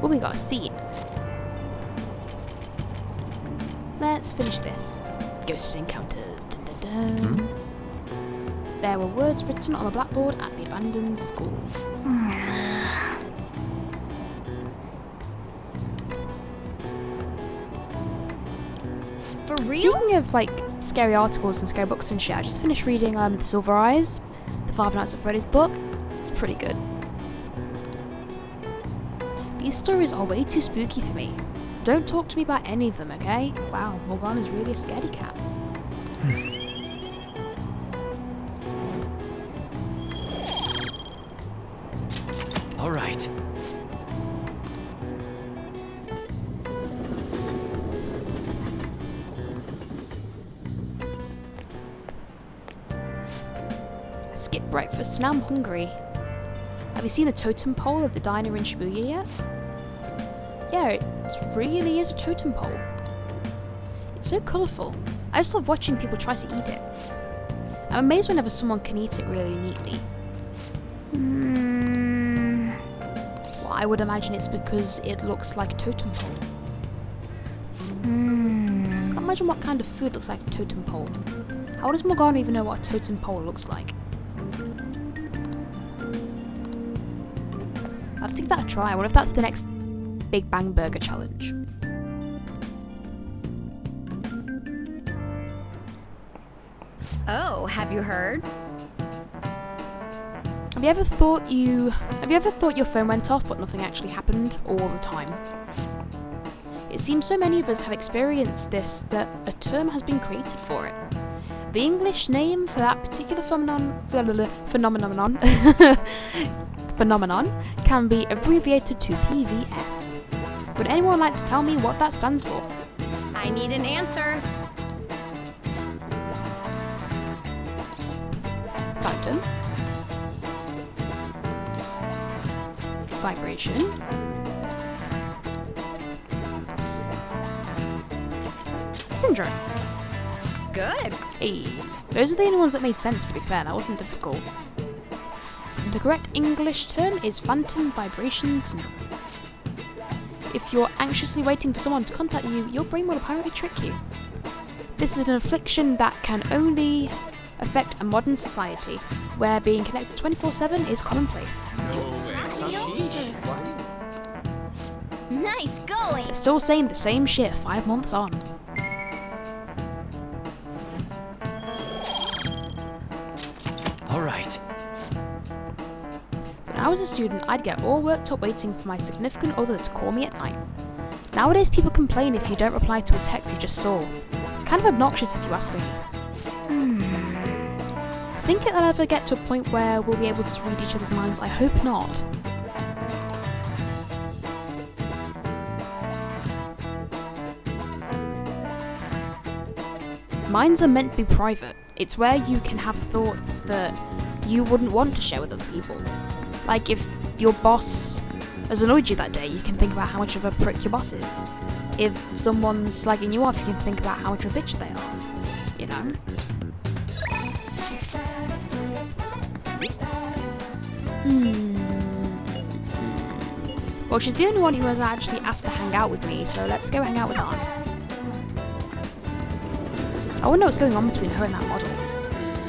Oh, we got a seat. Let's finish this. Ghost encounters. Dun, dun, dun. There were words written on the blackboard at the abandoned school. For real? Speaking of like scary articles and scary books and shit, I just finished reading The Silver Eyes, the Five Nights at Freddy's book. It's pretty good. These stories are way too spooky for me. Don't talk to me about any of them, okay? Wow, Morgana's really a scaredy cat. All right. Skip breakfast, now I'm hungry. Have you seen the totem pole at the diner in Shibuya yet? Yeah, it really is a totem pole. It's so colourful. I just love watching people try to eat it. I'm amazed whenever someone can eat it really neatly. Well, I would imagine it's because it looks like a totem pole. Can't imagine what kind of food looks like a totem pole. How does Morgana even know what a totem pole looks like? I'll have to give that a try. I wonder if that's the next Big Bang Burger challenge. Oh, have you heard? Have you ever thought your phone went off but nothing actually happened all the time? It seems so many of us have experienced this that a term has been created for it. The English name for that particular phenomenon can be abbreviated to PVS. Would anyone like to tell me what that stands for? I need an answer. Phantom. Vibration. Syndrome. Good. Hey, those are the only ones that made sense, to be fair. That wasn't difficult. The correct English term is phantom vibration syndrome. If you're anxiously waiting for someone to contact you, your brain will apparently trick you. This is an affliction that can only affect a modern society, where being connected 24/7 is commonplace. Nice going. They're still saying the same shit 5 months on. All right. When I was a student, I'd get all worked up waiting for my significant other to call me at night. Nowadays, people complain if you don't reply to a text you just saw. Kind of obnoxious if you ask me. Think it'll ever get to a point where we'll be able to read each other's minds? I hope not. Minds are meant to be private. It's where you can have thoughts that you wouldn't want to share with other people. Like if your boss has annoyed you that day, you can think about how much of a prick your boss is. If someone's slagging you off, you can think about how much of a bitch they are. You know? Well, she's the only one who has actually asked to hang out with me, so let's go hang out with her. I wonder what's going on between her and that model.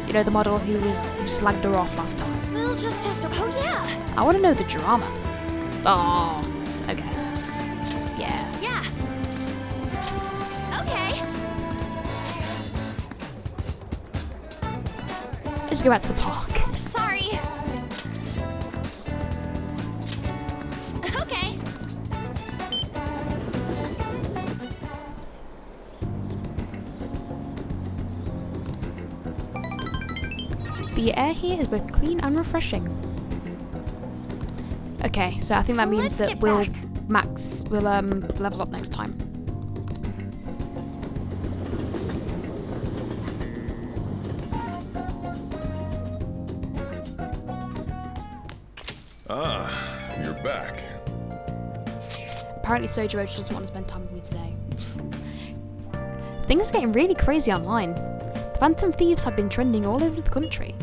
You know, the model who slagged her off last time. We'll just have to. Oh yeah. I want to know the drama. Oh, okay. Yeah. Yeah. Okay. Let's go back to the park. Sorry. Okay. The air here is both clean and refreshing. Okay, so I think that means that we'll level up next time. Ah, you're back. Apparently Sojo just doesn't want to spend time with me today. Things are getting really crazy online. The Phantom Thieves have been trending all over the country.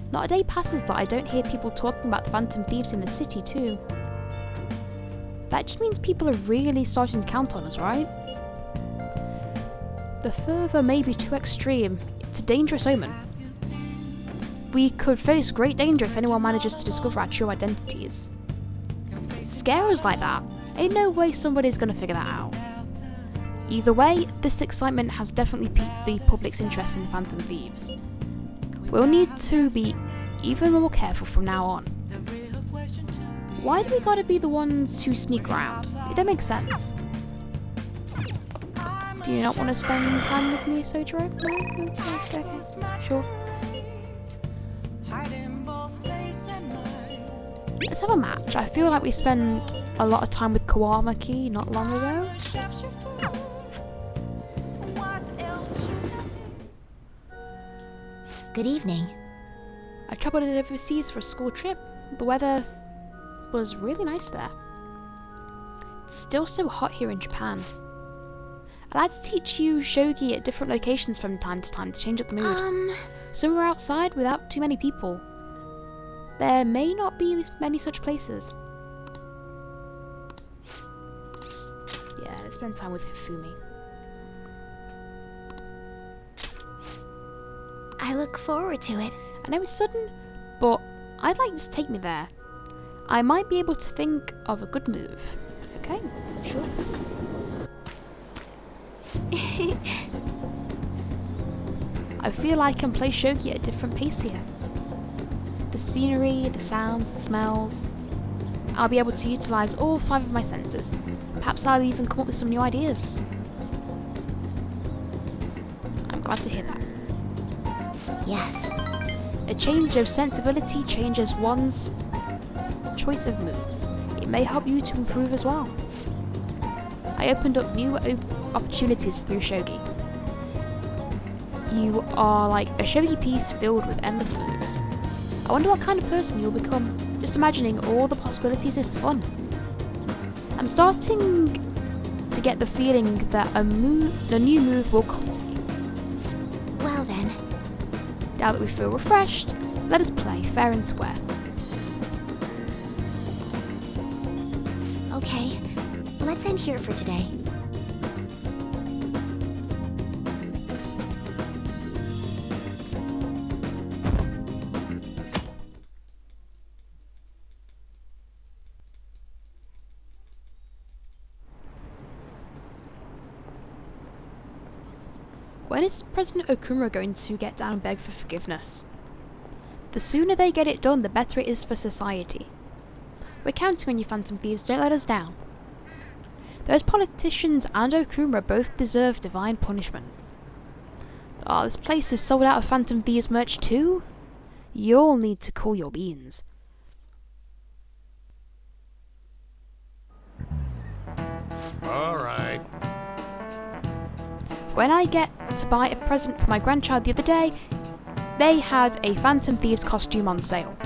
Not a day passes that I don't hear people talking about the Phantom Thieves in the city too. That just means people are really starting to count on us, right? The further may be too extreme. It's a dangerous omen. We could face great danger if anyone manages to discover our true identities. Scare us like that. Ain't no way somebody's gonna figure that out. Either way, this excitement has definitely piqued the public's interest in Phantom Thieves. We'll need to be even more careful from now on. Why do we gotta be the ones who sneak around? It don't make sense. Do you not want to spend time with me, Sojiro? No? Okay, sure. Let's have a match. I feel like we spent a lot of time with Kawamaki not long ago. Good evening. I travelled overseas for a school trip. The weather was really nice there. It's still so hot here in Japan. I like to teach you shogi at different locations from time to time to change up the mood. Somewhere outside without too many people. There may not be many such places. Yeah, let's spend time with Hifumi. I look forward to it. I know it's sudden, but I'd like you to take me there. I might be able to think of a good move. Okay, sure. I feel I can play shogi at a different pace here. The scenery, the sounds, the smells. I'll be able to utilise all 5 of my senses. Perhaps I'll even come up with some new ideas. I'm glad to hear that. Yes. A change of sensibility changes one's choice of moves. It may help you to improve as well. I opened up new opportunities through shogi. You are like a shogi piece filled with endless moves. I wonder what kind of person you'll become. Just imagining all the possibilities is fun. I'm starting to get the feeling that a new move will come to me. Well then. Now that we feel refreshed, let us play fair and square. Okay. Let's end here for today. When is President Okumura going to get down and beg for forgiveness? The sooner they get it done, the better it is for society. We're counting on you, Phantom Thieves, don't let us down. Those politicians and Okumura both deserve divine punishment. Oh, this place is sold out of Phantom Thieves merch too? You'll need to cool your beans. Alright. When I get to buy a present for my grandchild the other day, they had a Phantom Thieves costume on sale.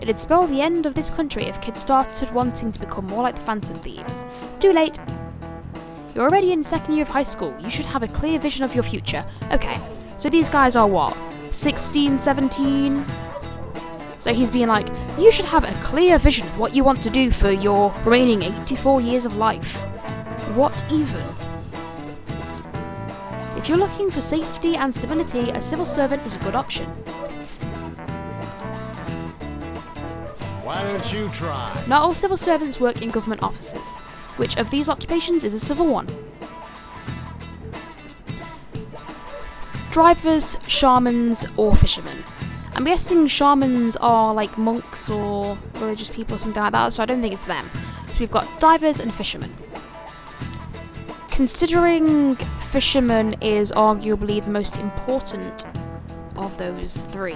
It'd spell the end of this country if kids started wanting to become more like the Phantom Thieves. Too late. You're already in 2nd year of high school. You should have a clear vision of your future. Okay, so these guys are what? 16, 17? So he's being like, you should have a clear vision of what you want to do for your remaining 84 years of life. What even? If you're looking for safety and stability, a civil servant is a good option. Why don't you try? Not all civil servants work in government offices. Which of these occupations is a civil one? Drivers, shamans, or fishermen. I'm guessing shamans are like monks or religious people or something like that, so I don't think it's them. So we've got divers and fishermen. Considering fisherman is arguably the most important of those 3,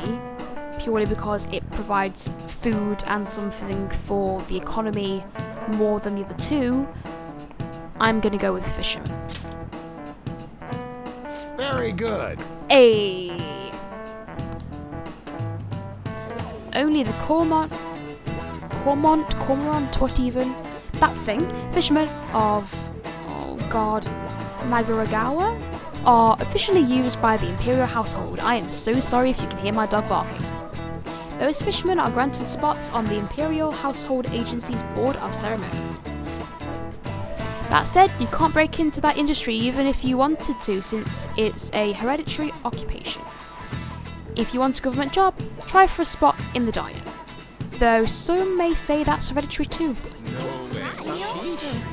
purely because it provides food and something for the economy more than the other 2, I'm gonna go with fisherman. Very good. Ayy. Only the Cormorant, what even? That thing, fishermen of, oh god, Nagaragawa, are officially used by the Imperial household. I am so sorry if you can hear my dog barking. Those fishermen are granted spots on the Imperial Household Agency's Board of Ceremonies. That said, you can't break into that industry even if you wanted to, since it's a hereditary occupation. If you want a government job, try for a spot in the Diet. Though some may say that's hereditary too. No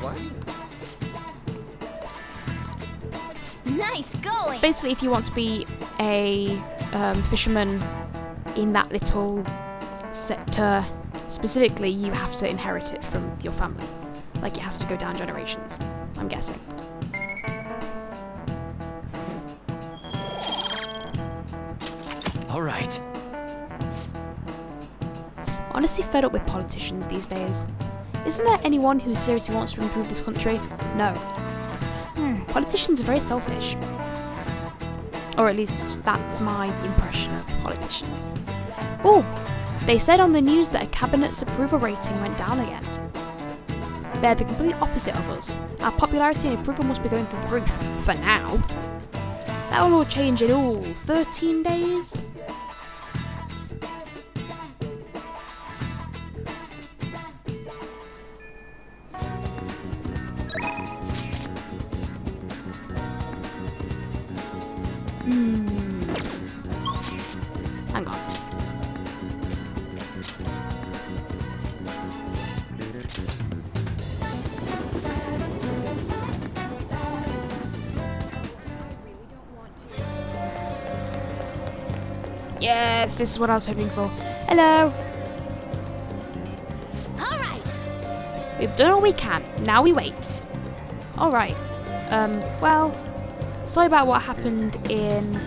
way. Nice going. It's basically if you want to be a fisherman in that little sector, specifically, you have to inherit it from your family. Like, it has to go down generations, I'm guessing. All right. I'm honestly fed up with politicians these days. Isn't there anyone who seriously wants to improve this country? No. Politicians are very selfish. Or at least that's my impression of politicians. Oh, they said on the news that a cabinet's approval rating went down again. They're the complete opposite of us. Our popularity and approval must be going through the roof. For now. That will all change in all 13 days. Hang on. Yes, this is what I was hoping for. Hello. All right. We've done all we can. Now we wait. Alright. Well, sorry about what happened in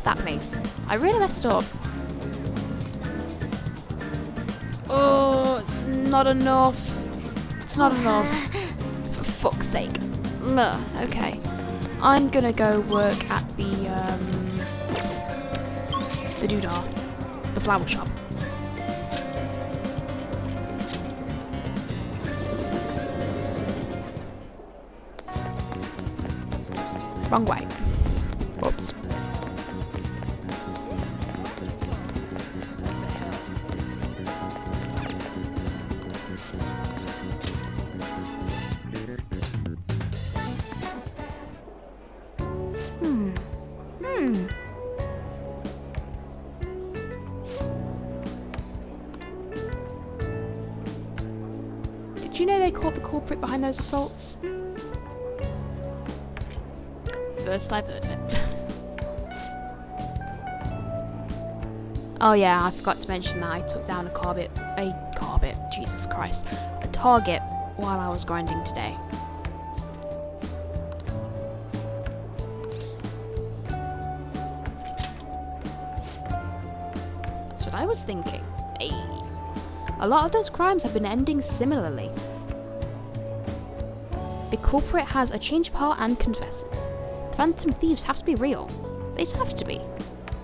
that place. I really messed up. Oh, it's not enough. It's not enough. For fuck's sake. Ugh, okay. I'm gonna go work at the doodah. The flower shop. Wrong way. Whoops. Did you know they caught the culprit behind those assaults? First I've heard of it. Oh yeah, I forgot to mention that I took down a Jesus Christ, a target while I was grinding today. That's what I was thinking. Hey. A lot of those crimes have been ending similarly. The culprit has a change of heart and confesses. Phantom thieves have to be real. They just have to be.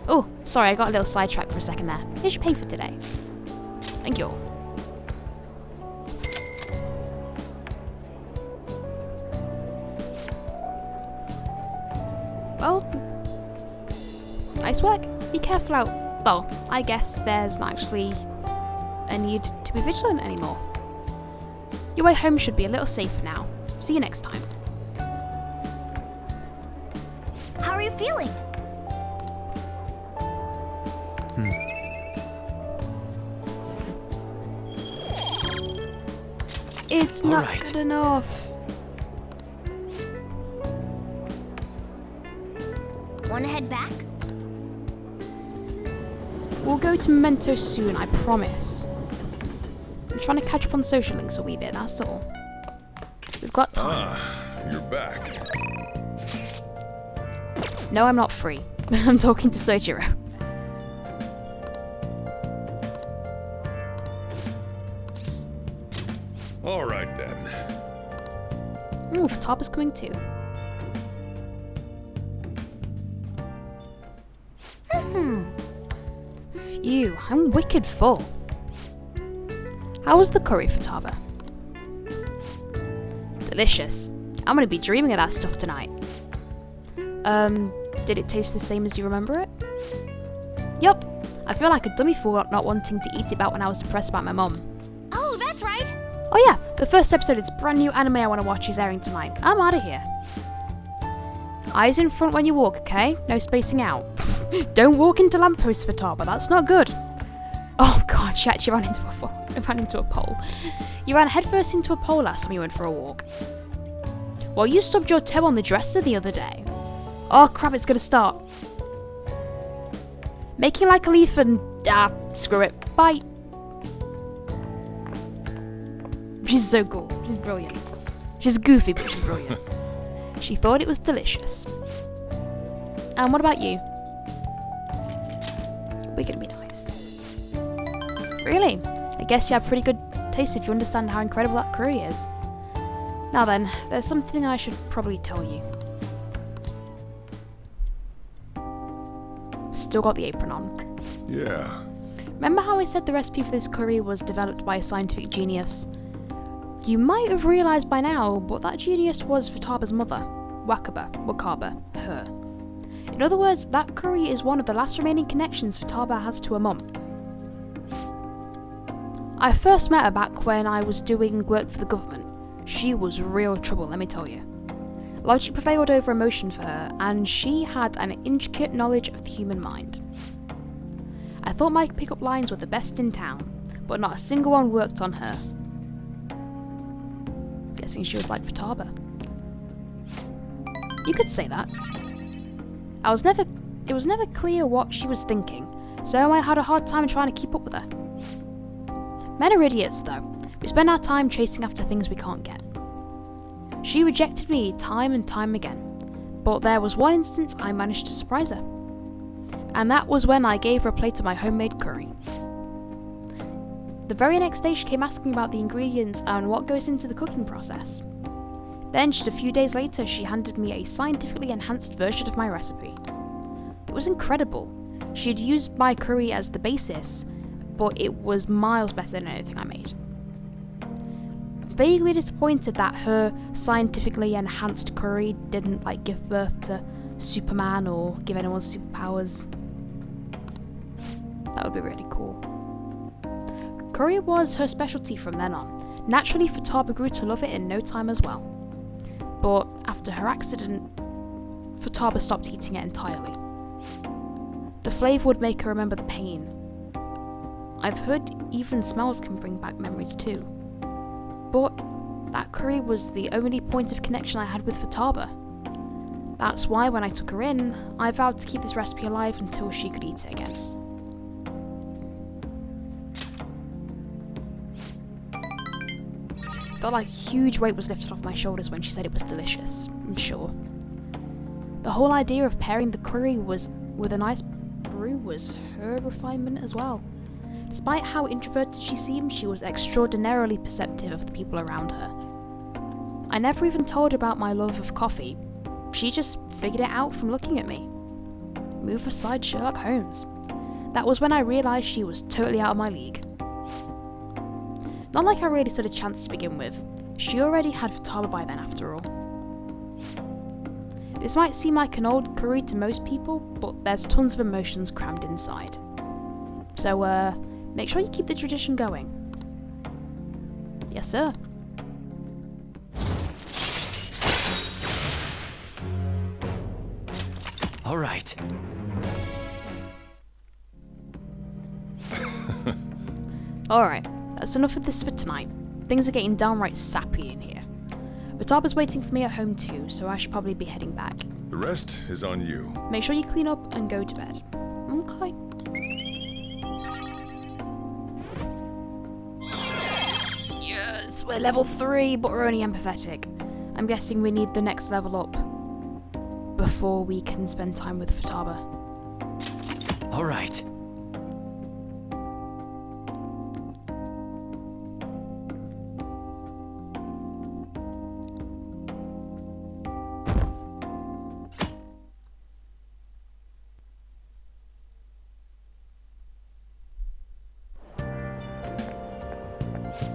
Oh, sorry, I got a little sidetracked for a second there. Here's your pay for today. Thank you. Well, nice work. Be careful out. Well, I guess there's not actually a need to be vigilant anymore. Your way home should be a little safer now. See you next time. How are you feeling? It's not good enough. Wanna head back? We'll go to Memento soon, I promise. I'm trying to catch up on social links a wee bit, that's all. We've got time. Ah, you're back. No, I'm not free. I'm talking to Sojiro. All right then. Ooh, Futaba's coming too. Phew, I'm wicked full. How was the curry, Futaba? Delicious. I'm gonna be dreaming of that stuff tonight. Did it taste the same as you remember it? Yup. I feel like a dummy for not wanting to eat it back when I was depressed about my mum. Oh, that's right. Oh yeah, the first episode of this brand new anime I want to watch is airing tonight. I'm out of here. Eyes in front when you walk, okay? No spacing out. Don't walk into lampposts, Futaba, that's not good. Oh god, she actually ran into a pole. You ran headfirst into a pole last time you went for a walk. Well, you stubbed your toe on the dresser the other day. Oh crap, it's gonna start. Making like a leaf and... screw it. Bye. She's so cool. She's brilliant. She's goofy, but she's brilliant. She thought it was delicious. And what about you? We're gonna be nice. Really? I guess you have pretty good taste if you understand how incredible that curry is. Now then, there's something I should probably tell you. Still got the apron on. Yeah. Remember how I said the recipe for this curry was developed by a scientific genius? You might have realised by now, but that genius was Futaba's mother, Wakaba, her. In other words, that curry is one of the last remaining connections Futaba has to her mum. I first met her back when I was doing work for the government. She was real trouble, let me tell you. Logic prevailed over emotion for her, and she had an intricate knowledge of the human mind. I thought my pick-up lines were the best in town, but not a single one worked on her. Guessing she was like Futaba. You could say that. It was never clear what she was thinking, so I had a hard time trying to keep up with her. Men are idiots, though. We spend our time chasing after things we can't get. She rejected me time and time again, but there was one instance I managed to surprise her. And that was when I gave her a plate of my homemade curry. The very next day she came asking about the ingredients and what goes into the cooking process. Then, just a few days later, she handed me a scientifically enhanced version of my recipe. It was incredible. She had used my curry as the basis, but it was miles better than anything I made. Vaguely disappointed that her scientifically enhanced curry didn't give birth to Superman or give anyone superpowers. That would be really cool. Curry was her specialty from then on. Naturally, Futaba grew to love it in no time as well. But after her accident, Futaba stopped eating it entirely. The flavour would make her remember the pain. I've heard even smells can bring back memories too. But that curry was the only point of connection I had with Futaba. That's why when I took her in, I vowed to keep this recipe alive until she could eat it again. Felt like a huge weight was lifted off my shoulders when she said it was delicious, I'm sure. The whole idea of pairing the curry with a nice brew was her refinement as well. Despite how introverted she seemed, she was extraordinarily perceptive of the people around her. I never even told her about my love of coffee. She just figured it out from looking at me. Move aside, Sherlock Holmes. That was when I realised she was totally out of my league. Not like I really stood a chance to begin with. She already had Futaba by then, after all. This might seem like an old curry to most people, but there's tons of emotions crammed inside. So, make sure you keep the tradition going. Yes, sir. All right. Alright, that's enough of this for tonight. Things are getting downright sappy in here. Futaba's waiting for me at home too, so I should probably be heading back. The rest is on you. Make sure you clean up and go to bed. Okay. Yes, we're level 3, but we're only empathetic. I'm guessing we need the next level up before we can spend time with Futaba. All right.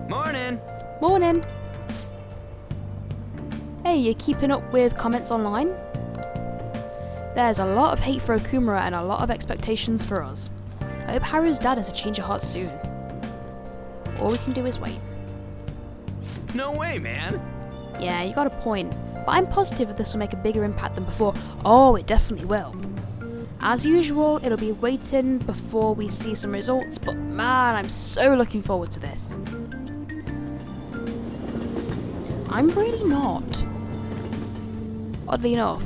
Morning. Morning! Hey, you keeping up with comments online? There's a lot of hate for Okumura and a lot of expectations for us. I hope Haru's dad has a change of heart soon. All we can do is wait. No way, man. Yeah, you got a point. But I'm positive that this will make a bigger impact than before. Oh, it definitely will. As usual, it'll be waiting before we see some results, but man, I'm so looking forward to this. I'm really not. Oddly enough.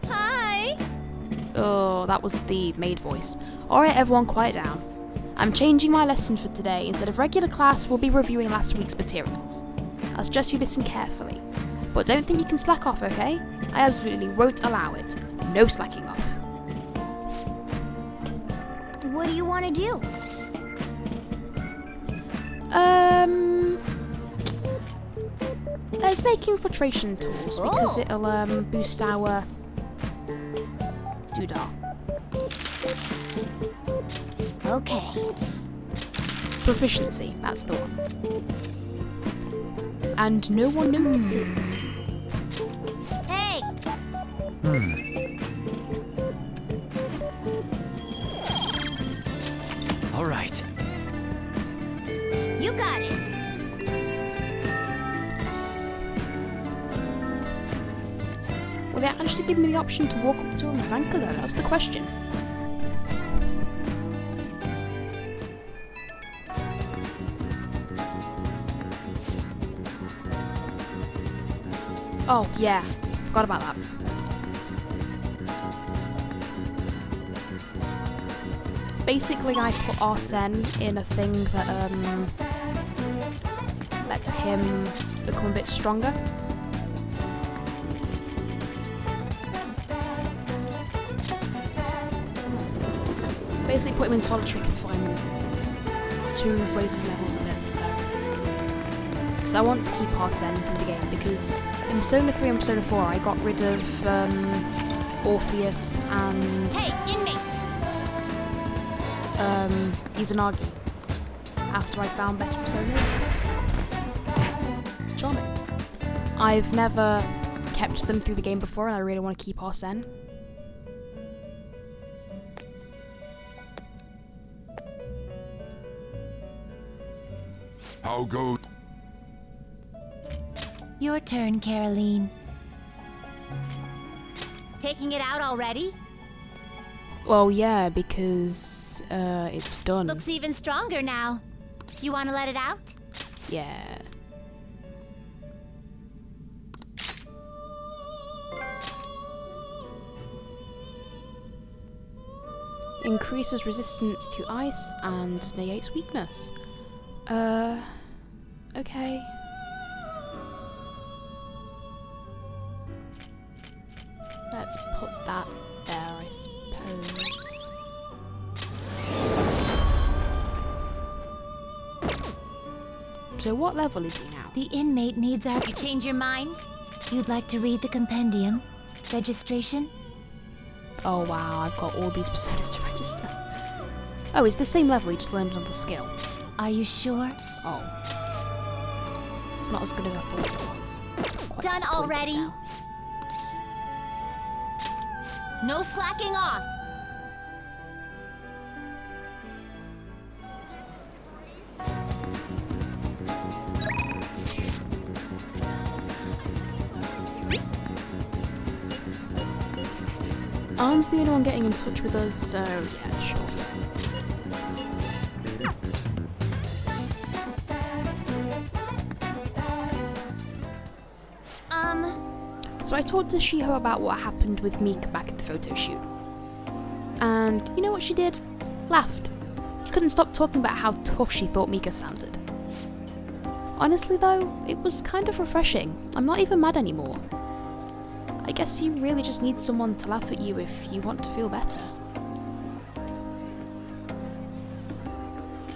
Hi. Oh, that was the maid voice. Alright everyone, quiet down. I'm changing my lesson for today. Instead of regular class, we'll be reviewing last week's materials. I'll suggest you listen carefully. But don't think you can slack off, okay? I absolutely won't allow it. No slacking off. What do you want to do? Let's make infiltration tools because it'll boost our doodah. Okay. Proficiency, that's the one. And no one notices. Hey. All right. You got it. Will they actually give me the option to walk up to him and thank her though? That's the question. Oh, yeah. Forgot about that. Basically, I put Arsene in a thing that lets him become a bit stronger. Basically, put him in solitary confinement to raise his levels a bit. So I want to keep Arsene through the game because in Persona 3 and Persona 4 I got rid of Orpheus and Hey, inmate. Izanagi after I found better Personas. Charming. I've never kept them through the game before and I really want to keep Arsene. How goes? Your turn, Caroline. Taking it out already? Well, yeah, because it's done. Looks even stronger now. You want to let it out? Yeah. Increases resistance to ice and negates weakness. Okay. Let's put that there, I suppose. So what level is he now? The inmate needs our... You change your mind? You'd like to read the compendium? Registration? Oh wow, I've got all these personas to register. Oh, it's the same level, he just learned another skill. Are you sure? Oh. It's not as good as I thought it was. Quite Done disappointed already? now. No slacking off. Arn's the only one getting in touch with us, so yeah, sure. So I talked to Shiho about what happened with Mika back at the photo shoot. And you know what she did? Laughed. She couldn't stop talking about how tough she thought Mika sounded. Honestly though, it was kind of refreshing. I'm not even mad anymore. I guess you really just need someone to laugh at you if you want to feel better.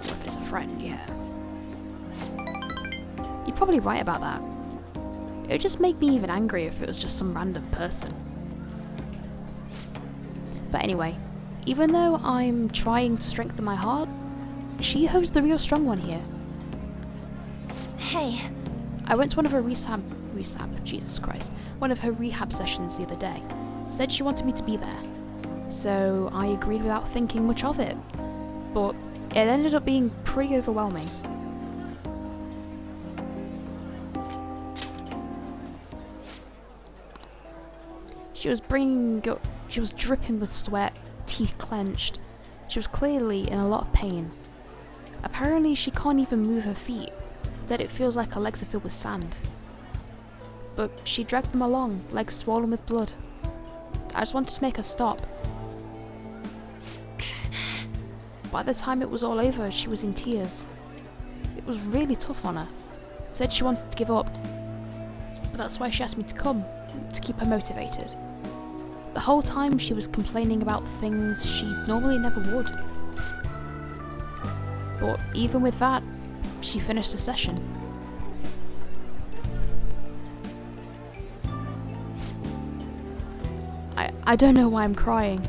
Or if it's a friend, yeah. You're probably right about that. It would just make me even angrier if it was just some random person. But anyway, even though I'm trying to strengthen my heart, Shiho's the real strong one here. Hey. I went to one of her one of her rehab sessions the other day. said she wanted me to be there. So I agreed without thinking much of it. But it ended up being pretty overwhelming. She was dripping with sweat, teeth clenched. She was clearly in a lot of pain. Apparently she can't even move her feet, said it feels like her legs are filled with sand. But she dragged them along, legs swollen with blood. I just wanted to make her stop. By the time it was all over, she was in tears. It was really tough on her. Said she wanted to give up. But that's why she asked me to come, to keep her motivated. The whole time she was complaining about things she normally never would. But even with that, she finished the session. I don't know why I'm crying.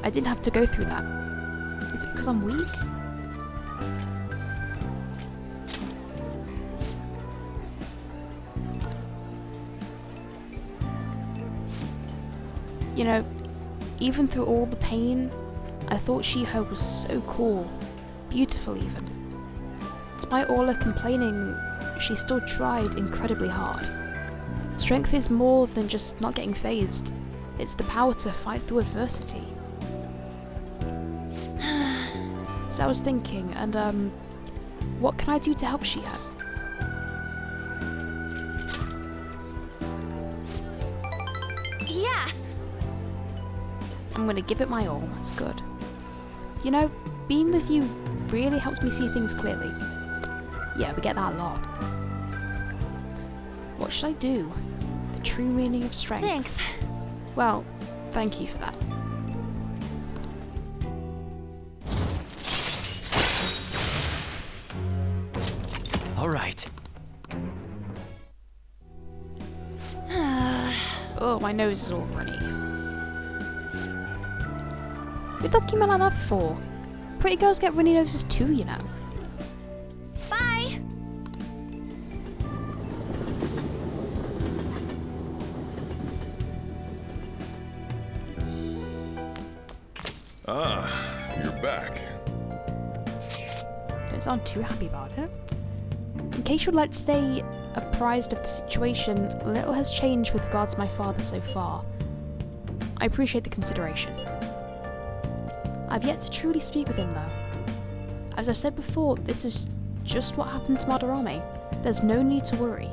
I didn't have to go through that. Is it because I'm weak? You know, even through all the pain, I thought She-Ho was so cool. Beautiful even. Despite all her complaining, she still tried incredibly hard. Strength is more than just not getting phased. It's the power to fight through adversity. So I was thinking, and what can I do to help She-Ho? Yeah. I'm gonna give it my all, that's good. You know, being with you really helps me see things clearly. Yeah, we get that a lot. What should I do? The true meaning of strength. Thanks. Well, thank you for that. All right. Oh, my nose is all runny. What are you looking like that for? Pretty girls get runny noses too, you know. Bye. Ah, you're back. Don't sound too happy about it. In case you'd like to stay apprised of the situation, little has changed with regards to my father so far. I appreciate the consideration. I've yet to truly speak with him though. As I've said before, this is just what happened to Madarame. There's no need to worry.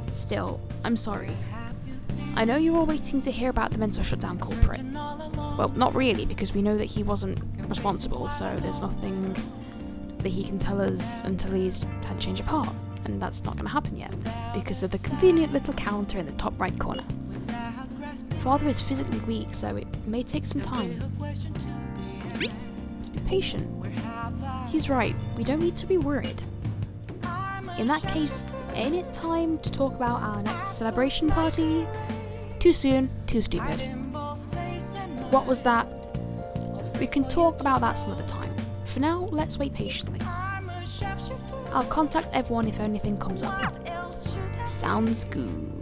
Still, I'm sorry. I know you're all waiting to hear about the mental shutdown culprit. Well, not really, because we know that he wasn't responsible, so there's nothing that he can tell us until he's had a change of heart. And that's not going to happen yet, because of the convenient little counter in the top right corner. Father is physically weak, so it may take some time. Just be patient. He's right, we don't need to be worried. In that case, ain't it time to talk about our next celebration party? Too soon, too stupid. What was that? We can talk about that some other time. For now, let's wait patiently. I'll contact everyone if anything comes up. Sounds good.